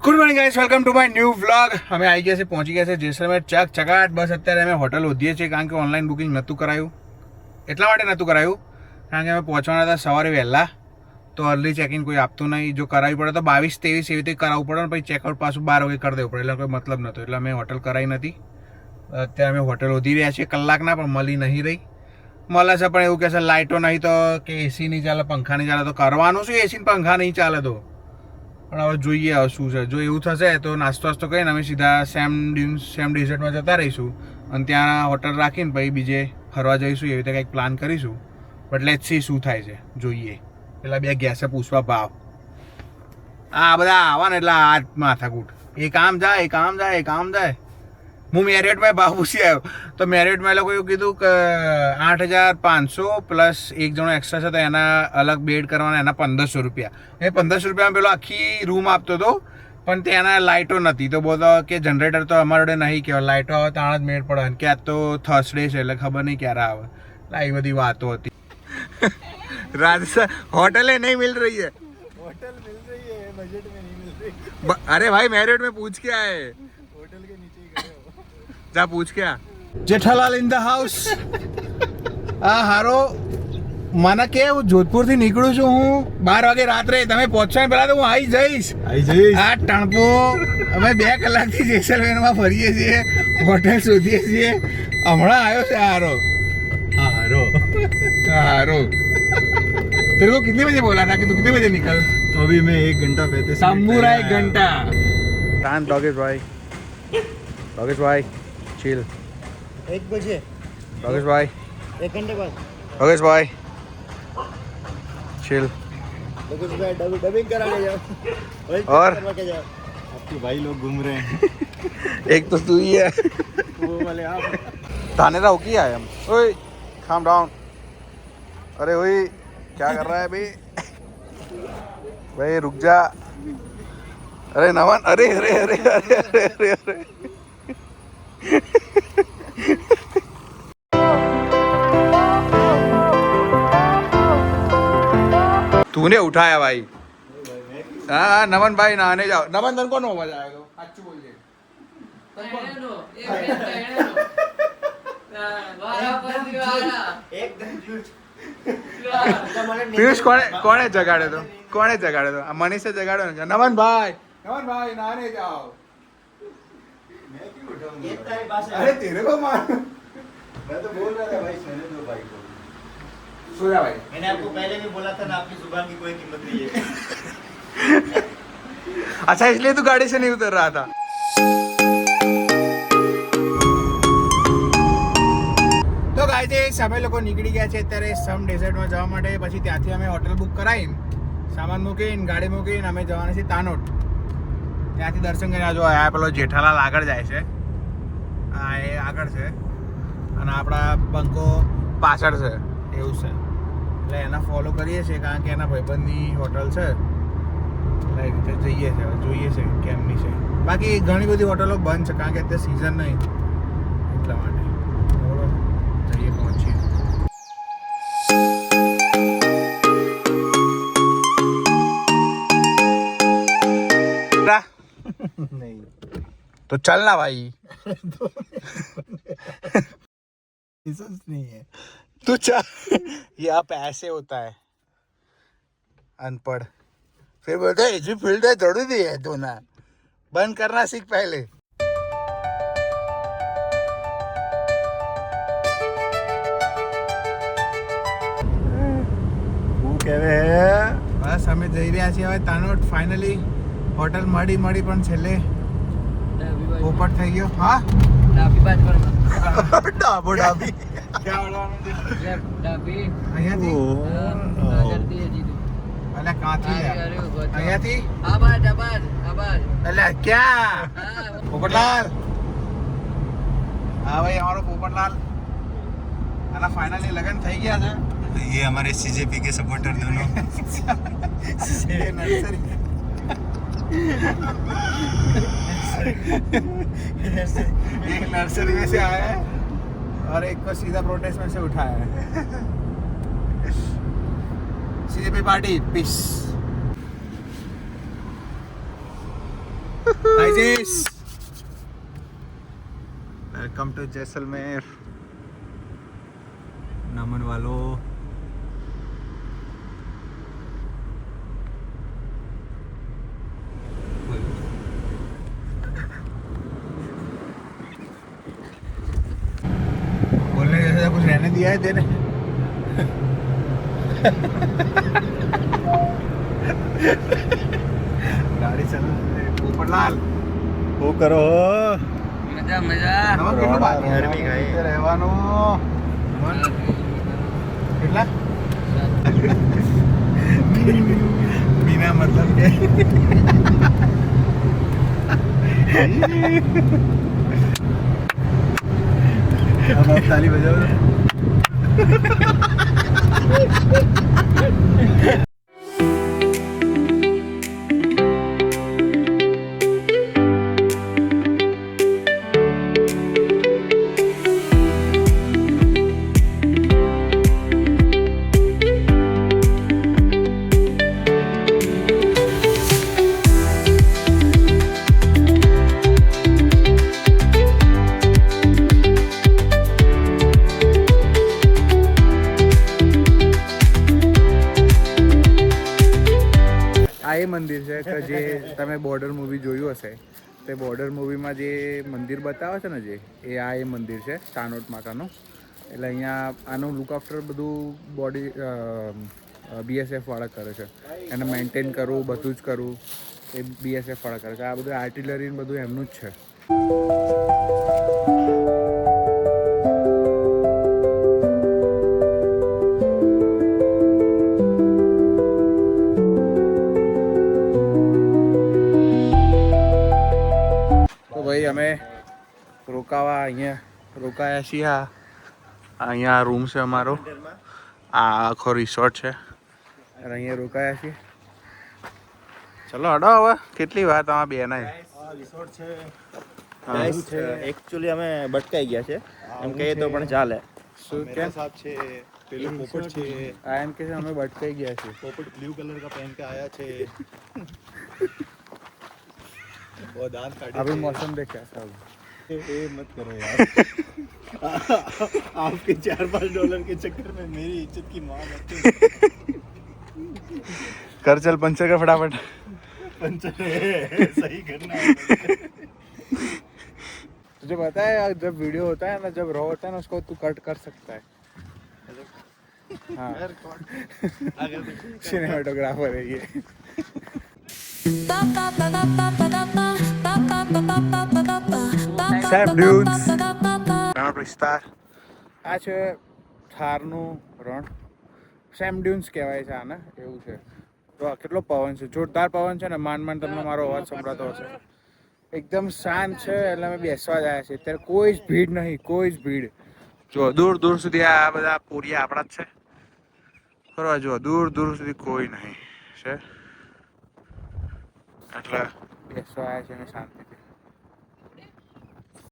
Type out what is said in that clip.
Good morning guys, welcome to my new vlog. અમે આવી ગયા છે, પહોંચી ગયા છે જેસલમેર ચકાટ. બસ અત્યારે અમે હોટલ શોધીએ છીએ કારણ કે ઓનલાઈન બુકિંગ નહોતું કરાયું. એટલા માટે નહોતું કરાયું કારણ કે અમે પહોંચવાના હતા સવારે વહેલા, તો અર્લી ચેકિંગ કોઈ આપતું નહીં. જો કરાવી પડે તો 22-23 એવી રીતે કરાવવું પડે ને પછી ચેકઆઉટ પાછું 12 વાગે કરી દેવું પડે, એટલે કોઈ મતલબ નહોતો. એટલે અમે હોટલ કરાવી નથી. અત્યારે અમે હોટલ શોધી રહ્યા છીએ કલાકના, પણ મળી નહીં રહી. મળે છે પણ એવું કહેશે લાઇટો નહીં તો કે એસી નહીં ચાલે, પંખા નહીં ચાલે. તો કરવાનું શું, એસી પંખા નહીં ચાલે તો. પણ હવે જોઈએ હવે શું છે. જો એવું થશે તો નાસ્તો વાસ્તો કરીને અમે સીધા સેમ ડેઝર્ટમાં જતા રહીશું અને ત્યાં હોટલ રાખીને પછી બીજે ફરવા જઈશું. એવી રીતે કંઈક પ્લાન કરીશું. બટ લેટ્સ સી શું થાય છે, જોઈએ. પેલા બે ગેસે પૂછવા ભાવ આ બધા આવા ને એટલે આ માથાકૂટ. એક આમ જાય, એક આમ જાય, એક આમ જાય. હું મેરિયટમાં ભાવ પૂછી આવ્યો તો મેરિયટમાં એ લોકો એવું કીધું કે 8,500 પ્લસ એક જણો એક્સ્ટ્રા છે તો એના અલગ બેડ કરવાના, એના 1,500 રૂપિયા. એ 1,500 રૂપિયામાં પેલો આખી રૂમ આપતો હતો, પણ ત્યાંના લાઇટો નથી. તો બોલો કે જનરેટર તો અમારા જોડે નહીં કહેવાય, લાઇટો આવે તાણ જ મેળ પડે કે આ તો થર્સડે છે એટલે ખબર નહીં ક્યારે આવે. એટલે એ બધી વાતો હતી. રાજસ્થાન હોટલે નહીં મિલ રહી है, होटल मिल रही है, बजट में नहीं मिल रही. अरे भाई मेरिट में पूछ के आए, होटल के नीचे ही गए हो. જા પૂછ કે આ. Jethalal in the house. આ હારો મને કે હું જોધપુરથી નીકળું છું હું 12 વાગે રાત્રે. તમે પહોંચો ને પહેલા તો હું આવી જઈશ. આ ટણપો અમે 2 કલાકથી જેસલમેરમાં ફરીએ છીએ, હોટેલ શોધીએ છીએ. હમણાં આવ્યો છે હારો. हारो तेरे को कितने बजे बोला था कि तू कितने बजे निकल? तो अभी मैं 1 घंटा पहले पूरा 1 घंटा. टाइम डॉगेश भाई चिल. 1 बजे डॉगेश भाई 1 घंटे बाद डॉगेश भाई चिल. लोकेश भाई डबिंग करा के जाओ और करवा के जाओ. आपके भाई लोग घूम रहे हैं. एक तो तू ही है. वो वाले आप थानेरा हो किया है हम. ओए calm down. अरे ओए क्या कर रहा है भाई रुक जा. अरे नमन, अरे अरे अरे अरे अरे अरे अरे तूने उठाया भाई. हाँ नमन भाई नहाने जाओ. नमन तन को नो मजा आएगा, अच्छी बोलिए. પિયુષ કોણે જગાડે તો? મનીષે જગાડ્યો ને. નમન ભાઈ નહાને જાઓ. मैं क्यों उठाऊंगा? एक तारीख पास है. अरे तेरे को मार. मैं तो बोल रहा था भाई सोने दो भाई को. सो जा भाई. मैंने आपको पहले भी बोला था ना, आपकी जुबान की कोई कीमत नहीं है. अच्छा इसलिए तू गाड़ी से नहीं उतर रहा था. તો ગાઈસ અમે લોકો નીકળી ગયા છે અત્યારે સમ ડેઝર્ટમાં જવા માટે. પછી ત્યાંથી અમે હોટલ બુક કરાવીને સામાન મૂકીને ગાડી મૂકીને અમે જવાના છીએ તાનોટ. ત્યાંથી દર્શન કરીને જો આ પેલો જેઠાલાલ આગળ જાય છે, આ એ આગળ છે અને આપણા બંકો પાછળ છે, એવું છે. એટલે એના ફોલો કરીએ છીએ કારણ કે એના ભાઈબંધની હોટલ છે, એટલે એ રીતે જઈએ છીએ. જોઈએ છે કેમની છે. બાકી ઘણી બધી હોટલો બંધ છે કારણ કે અત્યારે સિઝન નહીં, એટલા માટે. જઈએ પહોંચીએ. नहीं तो चलना भाई. लाइसेंस नहीं है. तू चल. ये आप ऐसे होता है अनपढ़. फिर बोलते हैं जी फील्ड है जरूरी है तो ना. बंद करना सीख पहले. બસ અમે જઈ રહ્યા છીએ હવે તાનોટ. ફાઇનલી હોટલ મળી પણ છેલ્લે પોપટ થઈ ગયો. હા ડાબો ડાબી ક્યાં વળવાનું છે? અહીંયાથી એટલે કાંથી અહીંયાથી એટલે ક્યાં? પોપટલાલ. હા ભાઈ અમારો પોપટલાલ. આના ફાઇનલી લગ્ન થઈ ગયા છે. ये हमारे सीजेपी के सपोर्टर दोनों. एक नर्सरी में से आया है और एक को सीधा प्रोटेस्ट में से उठाया है. सीजेपी पार्टी पीस. Hi Jess. Welcome to Jaisalmer. नमन वालों. बोलने जैसा कुछ रहने दिया है तेने. गाड़ी चल पोपटलाल હું કરો મજા મજા નમન કેટલું બાકી યાર બી ખાઈ. રીતે રહેવાનું નમન કેટલા बिना मतलब के अब आप ताली बजाओ. આ એ મંદિર છે કે જે તમે બોર્ડર મૂવી જોયું હશે તે બોર્ડર મૂવીમાં જે મંદિર બતાવે છે ને જે આ એ મંદિર છે ચાનોટ માતાનું. એટલે અહીંયા આનું લુક આફ્ટર બધું બોડી બીએસએફ વાળા કરે છે. એને મેન્ટેન કરવું બધું જ કરવું એ બીએસએફ વાળા કરે છે. આ બધું આર્ટિલરી બધું એમનું જ છે. ભાઈ અમે રોકાયા છીએ. અહીંયા રૂમ છે અમારો. આ આખો રિસોર્ટ છે અને અહીંયા રોકાયા છીએ. ચલો હડો હવે કેટલી વાર તમારે બે નહીં. રિસોર્ટ છે એકચ્યુઅલી અમે ભટકાઈ ગયા છે એમ કહીએ તો પણ ચાલે. શું કેમ साथ છે પેલો પોપટ છે આ એમ કે છે અમે ભટકાઈ ગયા છીએ. પોપટ બ્લू कलर का पहन के आया છે वो दांत काटे अभी मौसम देख कैसा होगा. ये मत करो यार आपके $4-5 के चक्कर में मेरी इज्जत की माँ मत कर चल पंचर का फटाफट. पंचर है सही करना है तुझे पता है जब वीडियो होता है ना जब रॉ होता है ना उसको तू कट कर सकता है. हाँ यार कौन अगर सिनेमाटोग्राफर है ये. Sand dunes. રણોટ વિસ્તાર. આ છે થારનું રણ. સેમ ડ્યુન્સ કહેવાય છે આને. એવું છે. તો આ કેટલો પવન છે, જોરદાર પવન છે ને. માંડ તમને મારો અવાજ સંભળાતો હશે. એકદમ શાંત છે એટલે અમે બેસવા જ આવ્યા છીએ. અત્યારે કોઈ જ ભીડ નહીં, કોઈ જ ભીડ. જો દૂર દૂર સુધી આ બધા પોરિયા આપણા જ છે. બરોબર, જો દૂર દૂર સુધી કોઈ નહીં છે એટલે બેસવા આવ્યા છે ને શાંતિથી.